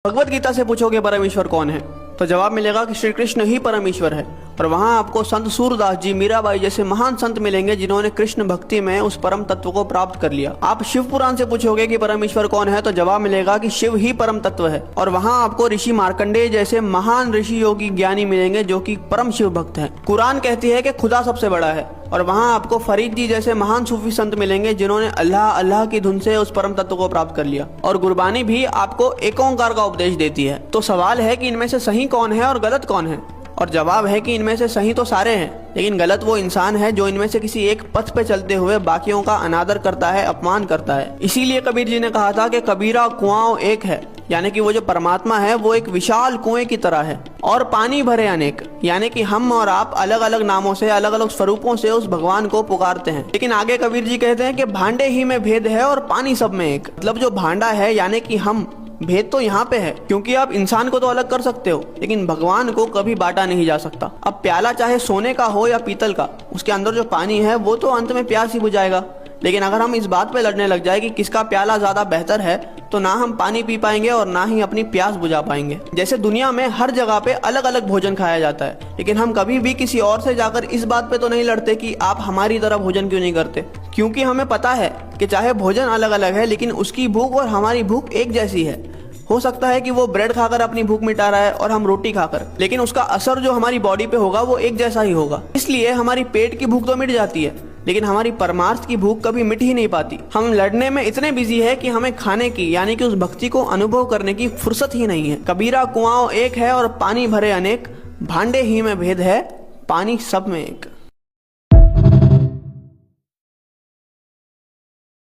भगवत गीता से पूछोगे परमेश्वर कौन है तो जवाब मिलेगा कि श्री कृष्ण ही परमेश्वर है। और वहाँ आपको संत सूरदास जी, मीराबाई जैसे महान संत मिलेंगे जिन्होंने कृष्ण भक्ति में उस परम तत्व को प्राप्त कर लिया। आप शिव पुराण से पूछोगे कि परमेश्वर कौन है तो जवाब मिलेगा कि शिव ही परम तत्व है। और वहाँ आपको ऋषि मार्कंडेय जैसे महान ऋषि योगी ज्ञानी मिलेंगे जो कि परम शिव भक्त हैं। कुरान कहती है कि खुदा सबसे बड़ा है। और वहाँ आपको फरीद जी जैसे महान सूफी संत मिलेंगे जिन्होंने अल्लाह अल्लाह की धुन से उस परम तत्व को प्राप्त कर लिया। और गुरबानी भी आपको एक ओंकार का उपदेश देती है। तो सवाल है कि इनमें से सही कौन है और गलत कौन है। और जवाब है कि इनमें से सही तो सारे हैं, लेकिन गलत वो इंसान है जो इनमें से किसी एक पथ पे चलते हुए बाकियों का अनादर करता है, अपमान करता है। इसीलिए कबीर जी ने कहा था कि कबीरा कुआं एक है, यानी कि वो जो परमात्मा है वो एक विशाल कुएं की तरह है और पानी भरे अनेक, यानी कि हम और आप अलग अलग नामों से, अलग अलग स्वरूपों से उस भगवान को पुकारते हैं। लेकिन आगे कबीर जी कहते हैं कि भांडे ही में भेद है और पानी सब में एक। मतलब जो भांडा है यानी कि हम, भेद तो यहाँ पे है, क्योंकि आप इंसान को तो अलग कर सकते हो लेकिन भगवान को कभी बांटा नहीं जा सकता। अब प्याला चाहे सोने का हो या पीतल का, उसके अंदर जो पानी है वो तो अंत में प्यास ही बुझाएगा। लेकिन अगर हम इस बात पे लड़ने लग जाए कि किसका प्याला ज्यादा बेहतर है तो ना हम पानी पी पाएंगे और ना ही अपनी प्यास बुझा पाएंगे। जैसे दुनिया में हर जगह पे अलग अलग भोजन खाया जाता है, लेकिन हम कभी भी किसी और से जाकर इस बात पे तो नहीं लड़ते कि आप हमारी तरह भोजन क्यों नहीं करते, क्योंकि हमें पता है कि चाहे भोजन अलग अलग है लेकिन उसकी भूख और हमारी भूख एक जैसी है। हो सकता है कि वो ब्रेड खाकर अपनी भूख मिटा रहा है और हम रोटी खाकर, लेकिन उसका असर जो हमारी बॉडी पे होगा वो एक जैसा ही होगा। इसलिए हमारी पेट की भूख तो मिट जाती है लेकिन हमारी परमार्थ की भूख कभी मिट ही नहीं पाती। हम लड़ने में इतने बिजी है कि हमें खाने की यानी कि उस भक्ति को अनुभव करने की फुर्सत ही नहीं है। कबीरा कुआं एक है और पानी भरे अनेक, भांडे ही में भेद है, पानी सब में एक।